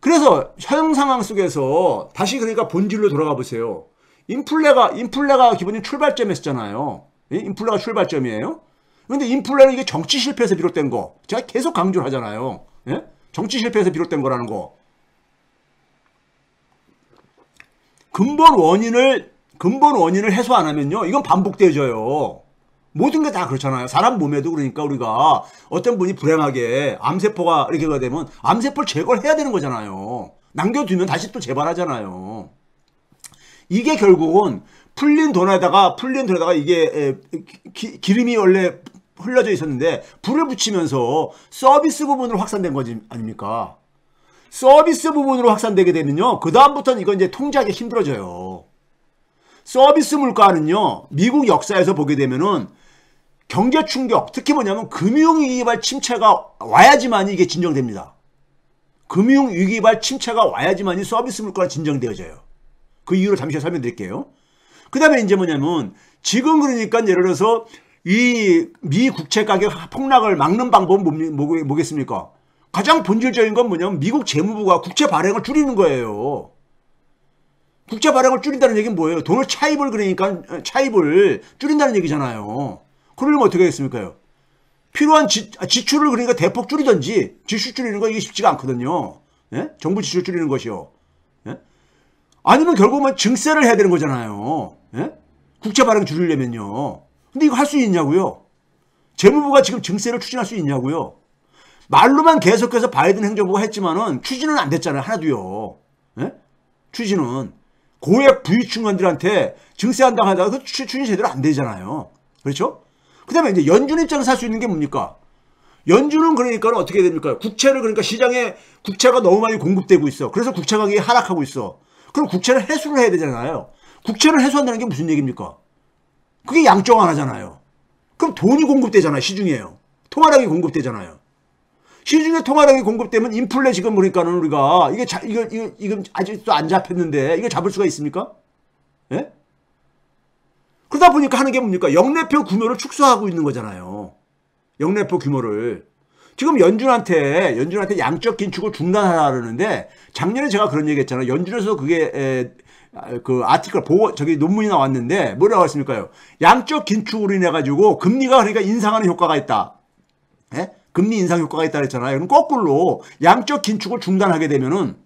그래서 현 상황 속에서 다시 그러니까 본질로 돌아가 보세요. 인플레가 기본적인 출발점이었잖아요. 인플레가 출발점이에요. 그런데 인플레는 이게 정치 실패에서 비롯된 거. 제가 계속 강조를 하잖아요. 예? 정치 실패에서 비롯된 거라는 거. 근본 원인을 해소 안 하면요. 이건 반복되어져요. 모든 게 다 그렇잖아요. 사람 몸에도 그러니까 우리가 어떤 분이 불행하게 암세포가 이렇게 되면 암세포를 제거를 해야 되는 거잖아요. 남겨두면 다시 또 재발하잖아요. 이게 결국은 풀린 돈에다가 이게 기름이 원래 흘려져 있었는데 불을 붙이면서 서비스 부분으로 확산된 거지 아닙니까? 서비스 부분으로 확산되게 되면요. 그 다음부터는 이건 이제 통제하기 힘들어져요. 서비스 물가는요. 미국 역사에서 보게 되면은 경제 충격, 특히 뭐냐면 금융위기발 침체가 와야지만 이게 진정됩니다. 금융위기발 침체가 와야지만 이 서비스 물가가 진정되어져요. 그 이유를 잠시 설명드릴게요. 그 다음에 이제 뭐냐면 지금 그러니까 예를 들어서 이 미 국채 가격 폭락을 막는 방법은 뭐겠습니까? 가장 본질적인 건 뭐냐면 미국 재무부가 국채 발행을 줄이는 거예요. 국채 발행을 줄인다는 얘기는 뭐예요? 돈을 차입을 줄인다는 얘기잖아요. 그러면 어떻게 하겠습니까? 필요한 지출을 그러니까 대폭 줄이든지 지출 줄이는 거 이게 쉽지가 않거든요. 예? 정부 지출 줄이는 것이요. 예? 아니면 결국은 증세를 해야 되는 거잖아요. 예? 국채 발행 줄이려면요. 근데 이거 할 수 있냐고요? 재무부가 지금 증세를 추진할 수 있냐고요? 말로만 계속해서 바이든 행정부가 했지만은 추진은 안 됐잖아요. 하나도요. 예? 추진은 고액 부유층원들한테 증세한다고 하다가 그 추진이 제대로 안 되잖아요. 그렇죠? 그 다음에 이제 연준 입장에서 할 수 있는 게 뭡니까? 연준은 그러니까 어떻게 됩니까? 국채를 그러니까 시장에 국채가 너무 많이 공급되고 있어. 그래서 국채 가격이 하락하고 있어. 그럼 국채를 해소를 해야 되잖아요. 국채를 해소한다는 게 무슨 얘기입니까? 그게 양적 완화잖아요. 그럼 돈이 공급되잖아요. 시중에요. 통화량이 공급되잖아요. 시중에 통화량이 공급되면 인플레 지금 그러니까는 우리가 이거 아직도 안 잡혔는데 이거 잡을 수가 있습니까? 예? 그러다 보니까 하는 게 뭡니까? 영내표 규모를 축소하고 있는 거잖아요. 영내표 규모를. 지금 연준한테 양적 긴축을 중단하라 그러는데 작년에 제가 그런 얘기 했잖아요. 연준에서 그게 그 아티클 저기 논문이 나왔는데 뭐라고 했습니까요? 양적 긴축으로 인해 가지고 금리가 그러니까 인상하는 효과가 있다. 예? 금리 인상 효과가 있다 그랬잖아요. 그럼 거꾸로 양적 긴축을 중단하게 되면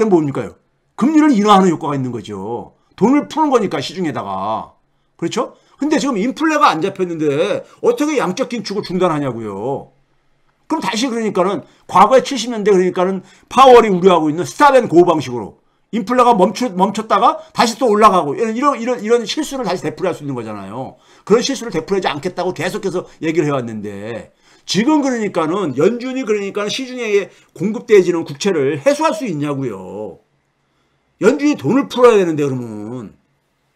뭡니까요? 금리를 인하하는 효과가 있는 거죠. 돈을 푸는 거니까 시중에다가. 그렇죠? 근데 지금 인플레가 안 잡혔는데 어떻게 양적 긴축을 중단하냐고요. 그럼 다시 그러니까는 과거에 70년대 그러니까는 파월이 우려하고 있는 스탑앤고 방식으로 인플레가 멈췄다가 다시 또 올라가고 이런 실수를 다시 되풀이할 수 있는 거잖아요. 그런 실수를 되풀이하지 않겠다고 계속해서 얘기를 해왔는데 지금 그러니까는 연준이 그러니까 시중에 공급되어지는 국채를 해소할 수 있냐고요. 연준이 돈을 풀어야 되는데 그러면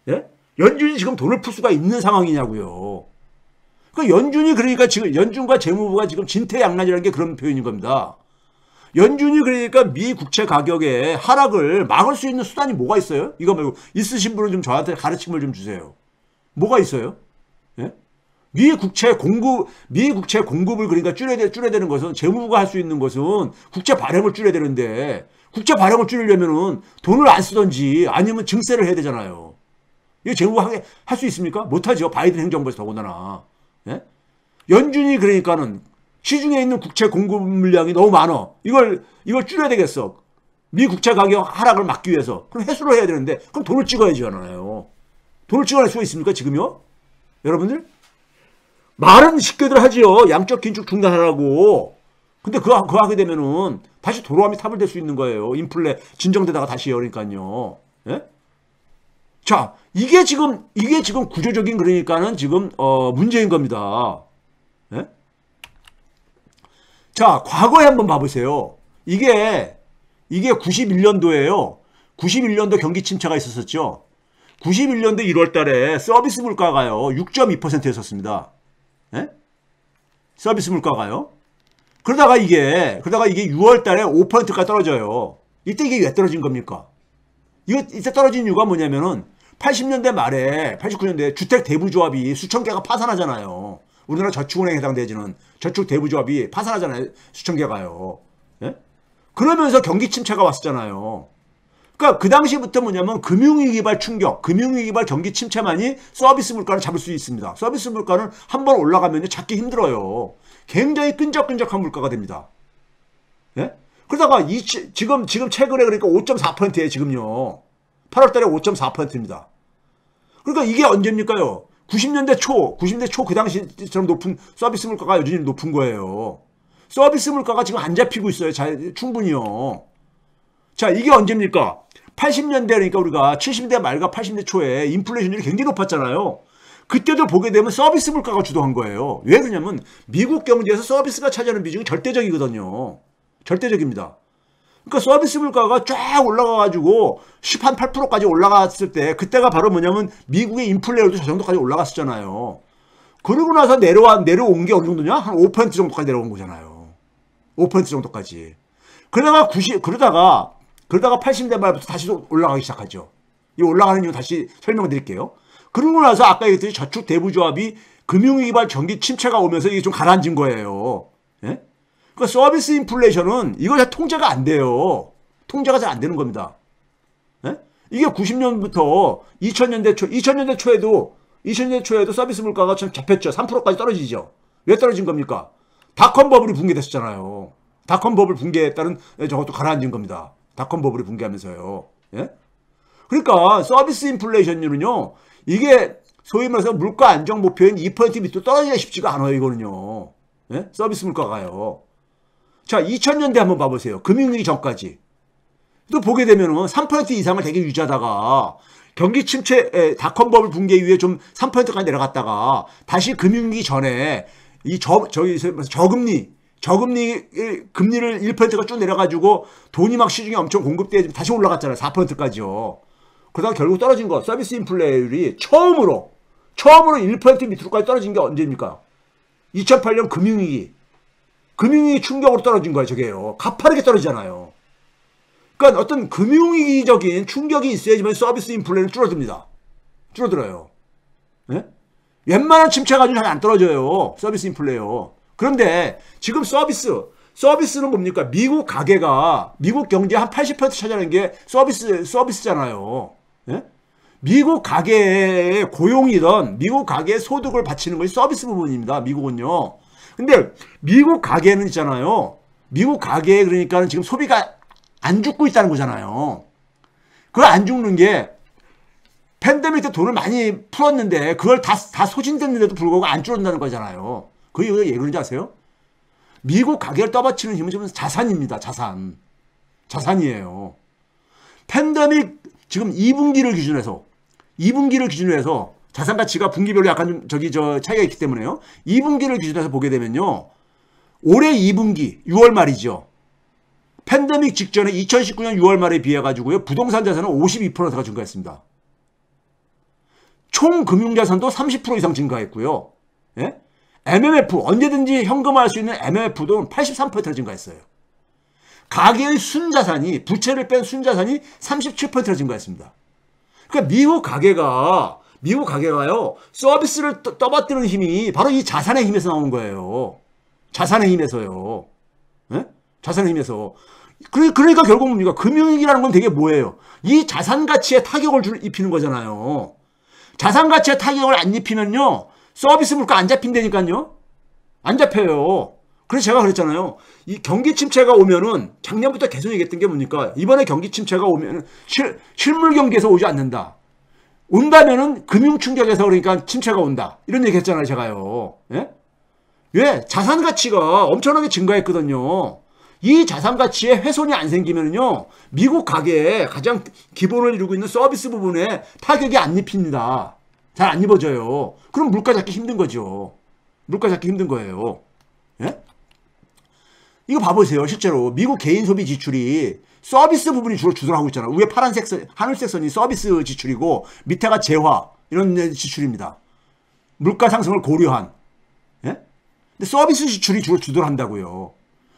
예? 연준이 지금 돈을 풀 수가 있는 상황이냐고요. 그러니까 연준이 그러니까 지금 연준과 재무부가 지금 진퇴양난이라는 게 그런 표현인 겁니다. 연준이 그러니까 미 국채 가격의 하락을 막을 수 있는 수단이 뭐가 있어요? 이거 말고 있으신 분은 좀 저한테 가르침을 좀 주세요. 뭐가 있어요? 예? 미 국채 공급을 그러니까 줄여야 되는 것은 재무부가 할 수 있는 것은 국채 발행을 줄여야 되는데 국채 발행을 줄이려면은 돈을 안 쓰든지 아니면 증세를 해야 되잖아요. 이거 재무부가 할 수 있습니까? 못하죠. 바이든 행정부에서 더군다나. 예? 연준이 그러니까는 시중에 있는 국채 공급 물량이 너무 많아. 이걸 줄여야 되겠어. 미 국채 가격 하락을 막기 위해서. 그럼 해소를 해야 되는데 그럼 돈을 찍어야지 않아요. 돈을 찍어낼 수가 있습니까? 지금요? 여러분들? 말은 쉽게들 하지요. 양적 긴축 중단하라고. 근데 그거 하게 되면은 다시 도로함이 타불될 수 있는 거예요. 인플레 진정되다가 다시요. 그러니까요. 예? 자, 이게 지금 구조적인 그러니까는 지금 문제인 겁니다. 예? 자, 과거에 한번 봐보세요. 이게 91년도예요. 91년도 경기 침체가 있었었죠. 91년도 1월 달에 서비스 물가가요. 6.2%였었습니다. 예? 서비스 물가가요. 그러다가 이게 6월 달에 5%까지 떨어져요. 이때 이게 왜 떨어진 겁니까? 이때 떨어진 이유가 뭐냐면은 80년대 말에 89년대 주택 대부조합이 수천 개가 파산하잖아요. 우리나라 저축은행에 해당되지는 저축 대부조합이 파산하잖아요. 수천 개가요. 예? 그러면서 경기 침체가 왔었잖아요. 그러니까 그 당시부터 뭐냐면 금융위기발 충격, 금융위기발 경기 침체만이 서비스 물가를 잡을 수 있습니다. 서비스 물가는 한번 올라가면 잡기 힘들어요. 굉장히 끈적끈적한 물가가 됩니다. 예? 그러다가 지금 최근에 그러니까 5.4%예요, 지금요. 8월 달에 5.4%입니다. 그러니까 이게 언제입니까요? 90년대 초 그 당시처럼 높은 서비스 물가가 여전히 높은 거예요. 서비스 물가가 지금 안 잡히고 있어요. 충분히요. 자, 이게 언제입니까? 80년대 그러니까 우리가 70대 말과 80대 초에 인플레이션율이 굉장히 높았잖아요. 그때도 보게 되면 서비스 물가가 주도한 거예요. 왜 그러냐면 미국 경제에서 서비스가 차지하는 비중이 절대적이거든요. 절대적입니다. 그러니까 서비스 물가가 쫙 올라가가지고 18%까지 올라갔을 때 그때가 바로 뭐냐면 미국의 인플레율도 저 정도까지 올라갔었잖아요. 그러고 나서 내려온 게 어느 정도냐? 한 5% 정도까지 내려온 거잖아요. 5% 정도까지. 그러다가 80대 말부터 다시 올라가기 시작하죠. 이 올라가는 이유 다시 설명드릴게요. 그러고 나서 아까 얘기했듯이 저축 대부조합이 금융위기발 경기 침체가 오면서 이게 좀 가라앉은 거예요. 예? 그러니까 서비스 인플레이션은 이거 다 통제가 안 돼요. 통제가 잘 안 되는 겁니다. 예? 이게 90년부터 2000년대 초에도 서비스 물가가 좀 잡혔죠. 3%까지 떨어지죠. 왜 떨어진 겁니까? 닷컴 버블이 붕괴됐었잖아요. 닷컴 버블 붕괴에 따른 저것도 가라앉은 겁니다. 닷컴 버블이 붕괴하면서요. 예? 그러니까 서비스 인플레이션율은요. 이게 소위 말해서 물가 안정 목표인 2% 밑으로 떨어지기가 쉽지가 않아요. 이거는요. 예? 서비스 물가가요. 자, 2000년대 한번 봐보세요. 금융위기 전까지. 또 보게 되면은 3% 이상을 되게 유지하다가 경기 침체, 닷컴 버블 붕괴 이후에 좀 3%까지 내려갔다가 다시 금융위기 전에 이 저금리를 1%가 쭉 내려가지고 돈이 막 시중에 엄청 공급돼 다시 올라갔잖아요. 4%까지요. 그러다가 결국 떨어진 거, 서비스 인플레율이 처음으로 1% 밑으로까지 떨어진 게 언제입니까? 2008년 금융위기 충격으로 떨어진 거예요, 저게요. 가파르게 떨어지잖아요. 그러니까 어떤 금융위기적인 충격이 있어야지만 서비스 인플레는 줄어들어요. 네? 웬만한 침체 가지고 잘 안 떨어져요. 서비스 인플레요. 그런데 지금 서비스는 뭡니까? 미국 경제 한 80% 차지하는 게 서비스잖아요. 예? 미국 가게의 고용이든 미국 가게의 소득을 바치는 것이 서비스 부분입니다. 미국은요. 근데 미국 가게는 있잖아요. 미국 가게에 그러니까 지금 소비가 안 죽고 있다는 거잖아요. 그걸 안 죽는 게 팬데믹 때 돈을 많이 풀었는데 그걸 다 소진됐는데도 불구하고 안 줄어든다는 거잖아요. 그게 왜 그런지 아세요? 미국 가게를 떠받치는 힘은 지금 자산입니다. 자산이에요. 팬데믹 지금 2분기를 기준으로 해서 자산 가치가 분기별로 약간 차이가 있기 때문에요. 2분기를 기준으로 해서 보게 되면요. 올해 2분기 6월 말이죠. 팬데믹 직전에 2019년 6월 말에 비해 가지고요. 부동산 자산은 52%가 증가했습니다. 총 금융자산도 30% 이상 증가했고요. 예? MMF, 언제든지 현금화할 수 있는 MMF도 83%나 증가했어요. 가계의 순자산이, 부채를 뺀 순자산이 37%나 증가했습니다. 그러니까 미국 가게가요, 서비스를 떠받드는 힘이 바로 이 자산의 힘에서 나오는 거예요. 자산의 힘에서요. 예? 자산의 힘에서. 그러니까 결국 뭡니까? 금융위기라는 건 되게 뭐예요? 이 자산 가치에 타격을 입히는 거잖아요. 자산 가치에 타격을 안 입히면요. 서비스 물가 안 잡힌다니까요. 안 잡혀요. 그래서 제가 그랬잖아요. 이 경기 침체가 오면은 작년부터 계속 얘기했던 게 뭡니까? 이번에 경기 침체가 오면은 실물 경기에서 오지 않는다. 온다면은 금융 충격에서 그러니까 침체가 온다. 이런 얘기 했잖아요, 제가요. 예? 왜? 자산 가치가 엄청나게 증가했거든요. 이 자산 가치에 훼손이 안 생기면요. 미국 가게에 가장 기본을 이루고 있는 서비스 부분에 타격이 안 입힙니다. 잘 안 입어져요. 그럼 물가 잡기 힘든 거죠. 물가 잡기 힘든 거예요. 예? 이거 봐보세요. 실제로 미국 개인 소비 지출이 서비스 부분이 주로 주도하고 있잖아요. 위에 하늘색 선이 서비스 지출이고 밑에가 재화 이런 지출입니다. 물가 상승을 고려한. 예? 근데 서비스 지출이 주로 주도를 한다고요.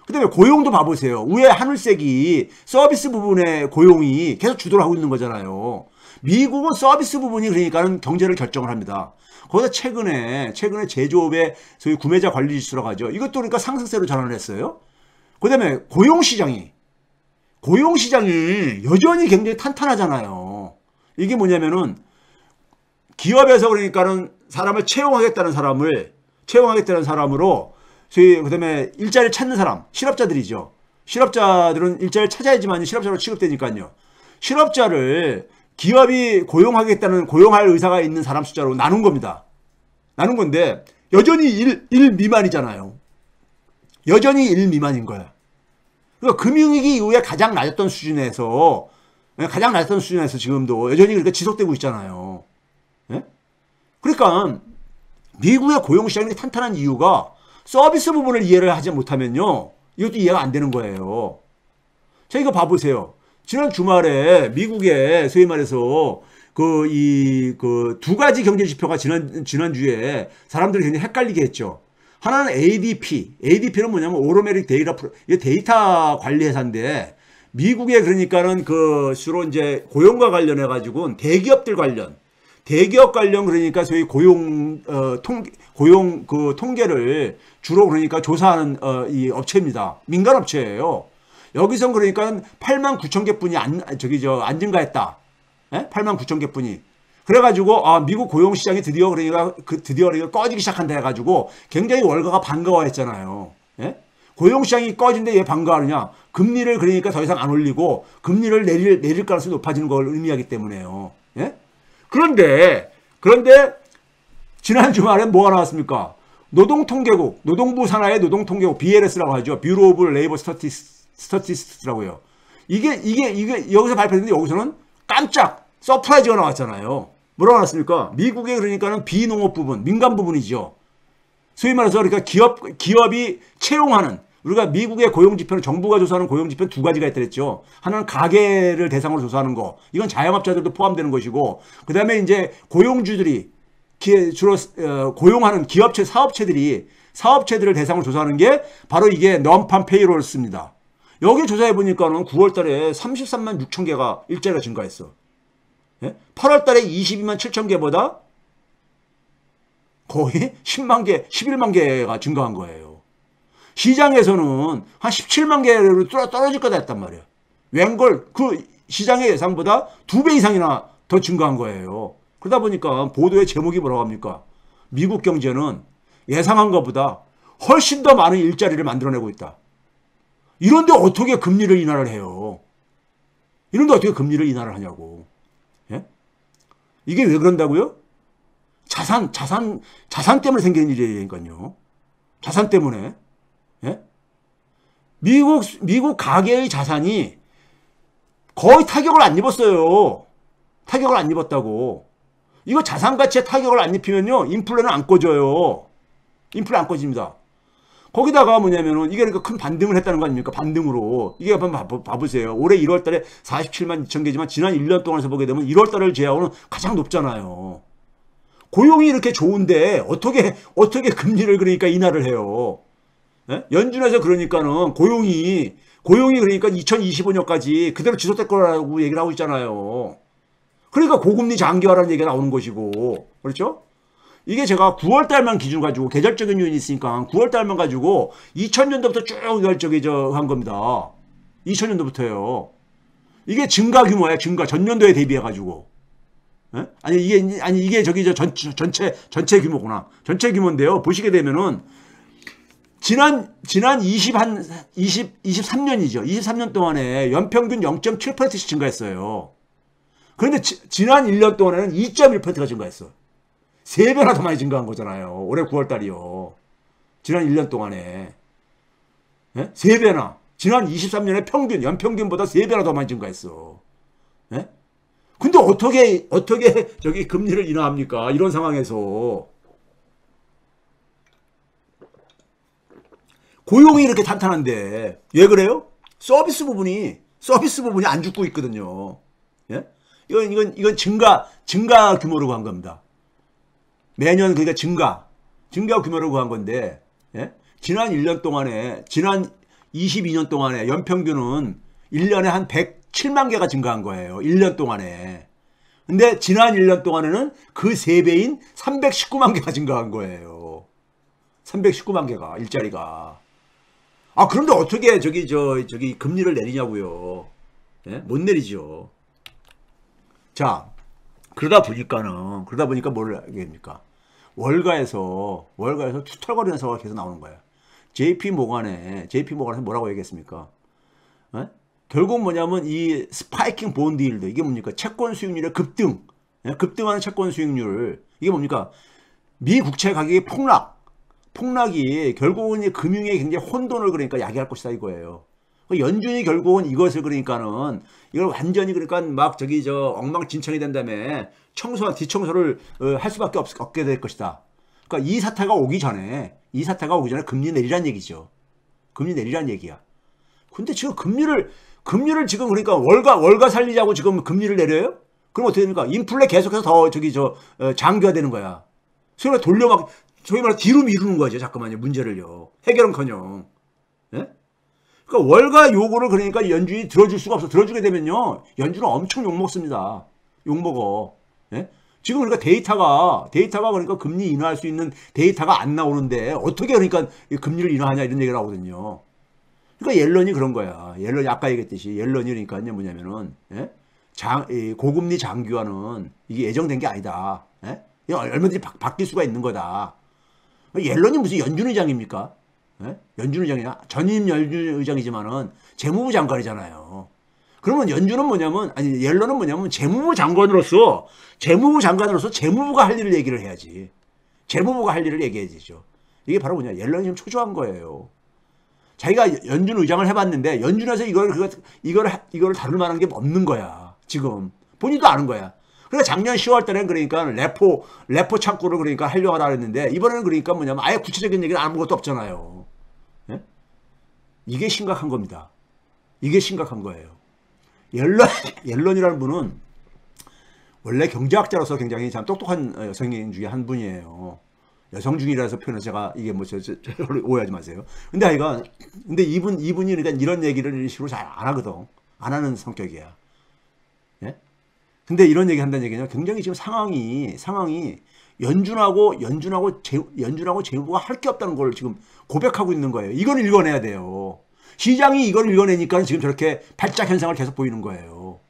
그 다음에 고용도 봐보세요. 위에 하늘색이 서비스 부분의 고용이 계속 주도를 하고 있는 거잖아요. 미국은 서비스 부분이 그러니까는 경제를 결정을 합니다. 거기다 최근에 제조업의 소위 구매자 관리 지수라고 하죠. 이것도 그러니까 상승세로 전환을 했어요. 그 다음에 고용시장이 고용시장이 여전히 굉장히 탄탄하잖아요. 이게 뭐냐면은 기업에서 그러니까는 사람을 채용하겠다는 사람으로 그다음에 일자리를 찾는 사람, 실업자들이죠. 실업자들은 일자리를 찾아야지만 실업자로 취급되니까요. 실업자를 기업이 고용할 의사가 있는 사람 숫자로 나눈 겁니다. 나눈 건데 여전히 1 미만이잖아요. 여전히 1 미만인 거야. 그러니까 금융위기 이후에 가장 낮았던 수준에서 지금도 여전히 그렇게 지속되고 있잖아요. 예? 그러니까 미국의 고용시장이 탄탄한 이유가 서비스 부분을 이해를 하지 못하면요. 이것도 이해가 안 되는 거예요. 자, 이거 봐보세요. 지난 주말에 미국의 소위 말해서 두 가지 경제 지표가 지난주에 사람들이 굉장히 헷갈리게 했죠. 하나는 ADP는 뭐냐면 오토매틱 데이터 관리 회사인데 미국에 그러니까는 주로 이제 고용과 관련해 가지고 대기업 관련 그러니까 소위 통계를 주로 그러니까 조사하는 이 업체입니다. 민간 업체예요. 여기선 그러니까 89,000개 안 증가했다. 예? 89,000개 뿐이. 그래가지고 미국 고용시장이 드디어 꺼지기 시작한다 해가지고 굉장히 월가가 반가워했잖아요. 예? 고용시장이 꺼진데 왜 반가워하느냐? 금리를 그러니까 더 이상 안 올리고 금리를 내릴 가능성이 높아지는 걸 의미하기 때문에요. 예? 그런데 지난 주말에 뭐가 나왔습니까? 노동통계국, 노동부 산하의 노동통계국 BLS라고 하죠. Bureau of Labor Statistics라고요. 이게 여기서 발표했는데 여기서는 깜짝 서프라이즈가 나왔잖아요. 뭐라고 나왔습니까? 미국의 그러니까는 비농업 부분, 민간 부분이죠. 소위 말해서 그러니까 기업이 채용하는, 우리가 미국의 고용지표는 정부가 조사하는 고용지표는 두 가지가 있더랬죠. 하나는 가게를 대상으로 조사하는 거. 이건 자영업자들도 포함되는 것이고, 그 다음에 이제 고용주들이 주로 고용하는 기업체, 사업체들을 대상으로 조사하는 게 바로 이게 non-farm payrolls입니다. 여기 조사해 보니까는 9월 달에 33만 6천 개가 일자리가 증가했어. 예? 8월 달에 22만 7천 개보다 거의 10만 개, 11만 개가 증가한 거예요. 시장에서는 한 17만 개로 떨어질 거다 했단 말이에요. 웬걸 그 시장의 예상보다 2배 이상이나 더 증가한 거예요. 그러다 보니까 보도의 제목이 뭐라고 합니까? 미국 경제는 예상한 것보다 훨씬 더 많은 일자리를 만들어내고 있다. 이런데 어떻게 금리를 인하를 해요? 이런데 어떻게 금리를 인하를 하냐고. 예? 이게 왜 그런다고요? 자산 때문에 생기는 일이니까요. 자산 때문에. 예? 미국 가계의 자산이 거의 타격을 안 입었어요. 타격을 안 입었다고. 이거 자산 가치에 타격을 안 입히면요. 인플레는 안 꺼져요. 인플레 안 꺼집니다. 거기다가 뭐냐면은 이게 그러니까 큰 반등을 했다는 거 아닙니까? 반등으로. 이게 한번 봐보세요. 올해 1월 달에 47만 2천 개지만 지난 1년 동안에서 보게 되면 1월 달을 제외하고는 가장 높잖아요. 고용이 이렇게 좋은데 어떻게 금리를 그러니까 인하를 해요. 예? 연준에서 그러니까는 고용이 그러니까 2025년까지 그대로 지속될 거라고 얘기를 하고 있잖아요. 그러니까 고금리 장기화라는 얘기가 나오는 것이고. 그렇죠? 이게 제가 9월 달만 기준 가지고 계절적인 요인이 있으니까 9월 달만 가지고 2000년도부터 쭉 한 겁니다. 2000년도부터요. 이게 증가 규모야, 증가. 전년도에 대비해 가지고. 예? 이게 전체 규모구나. 전체 규모인데요. 보시게 되면은 지난 23년이죠. 23년 동안에 연평균 0.7%씩 증가했어요. 그런데 지난 1년 동안에는 2.1%가 증가했어. 3배나 더 많이 증가한 거잖아요. 올해 9월 달이요. 지난 1년 동안에. 예? 3배나. 지난 23년에 연평균보다 3배나 더 많이 증가했어. 예? 근데 어떻게 저기 금리를 인하합니까? 이런 상황에서. 고용이 이렇게 탄탄한데 왜 그래요? 서비스 부분이 안 죽고 있거든요. 예? 이건 증가 규모로 한 겁니다. 매년 그러니까 증가 규모로 구한 건데, 예? 지난 1년 동안에, 지난 22년 동안에 연평균은 1년에 한 107만 개가 증가한 거예요. 1년 동안에. 근데 지난 1년 동안에는 그 3배인 319만 개가 증가한 거예요. 319만 개가, 일자리가. 그런데 어떻게 저기 금리를 내리냐고요. 예? 못 내리죠. 자, 그러다 보니까 뭘 하게 됩니까? 월가에서 투털거리는 사고가 계속 나오는 거야. JP 모건에서 뭐라고 얘기했습니까? 예? 결국 뭐냐면 이 스파이킹 본드 힐드, 이게 뭡니까? 채권 수익률의 급등, 예? 급등하는 채권 수익률, 이게 뭡니까? 미 국채 가격의 폭락이 결국은 이 금융에 굉장히 혼돈을 그러니까 야기할 것이다 이거예요. 연준이 결국은 이것을 그러니까는 이걸 완전히 그러니까 막 엉망진창이 된 다음에 청소와 뒤청소를 할 수밖에 없게 될 것이다. 그러니까 이 사태가 오기 전에 금리 내리란 얘기죠. 금리 내리란 얘기야. 근데 지금 금리를 지금 그러니까 월가 살리자고 지금 금리를 내려요? 그럼 어떻게 됩니까? 인플레 계속해서 더 장기화되는 거야. 소위 말해 뒤로 미루는 거죠. 잠깐만요. 문제를요. 해결은커녕. 예? 그러니까 월가 요구를 그러니까 연준이 들어줄 수가 없어. 들어주게 되면요, 연준은 엄청 욕먹습니다. 욕먹어. 예? 지금 그러니까 데이터가 그러니까 금리 인하할 수 있는 데이터가 안 나오는데 어떻게 그러니까 금리를 인하하냐 이런 얘기를 하거든요. 그러니까 옐런이 그런 거야. 옐런이 아까 얘기했듯이 옐런이 그러니까요 뭐냐면은, 예? 고금리 장기화는 이게 예정된 게 아니다. 예? 얼마든지 바뀔 수가 있는 거다. 옐런이 무슨 연준 의장입니까? 예? 연준 의장이냐? 전임 연준 의장이지만은 재무부 장관이잖아요. 그러면 옐런은 뭐냐면 재무부 장관으로서 재무부가 할 일을 얘기를 해야지. 재무부가 할 일을 얘기해야 되죠. 이게 바로 옐런이 좀 초조한 거예요. 자기가 연준 의장을 해봤는데 연준에서 이걸 다룰 만한 게 없는 거야. 지금 본인도 아는 거야. 그러니까 작년 10월 달에는 그러니까 레포 창구를 그러니까 하려고 하라 했는데 이번에는 그러니까 아예 구체적인 얘기는 아무것도 없잖아요. 예? 이게 심각한 겁니다. 이게 심각한 거예요. 옐런이라는 분은 원래 경제학자로서 굉장히 참 똑똑한 여성 중에 한 분이에요. 여성 중이라서 표현해서 제가 이게 저를 오해하지 마세요. 근데 이분이 그러니까 이런 얘기를 이런 식으로 잘 안 하거든. 안 하는 성격이야. 예? 근데 이런 얘기 한다는 얘기는 굉장히 지금 상황이 연준하고 재무부가 할 게 없다는 걸 지금 고백하고 있는 거예요. 이걸 읽어내야 돼요. 시장이 이걸 읽어내니까 지금 저렇게 발작 현상을 계속 보이는 거예요.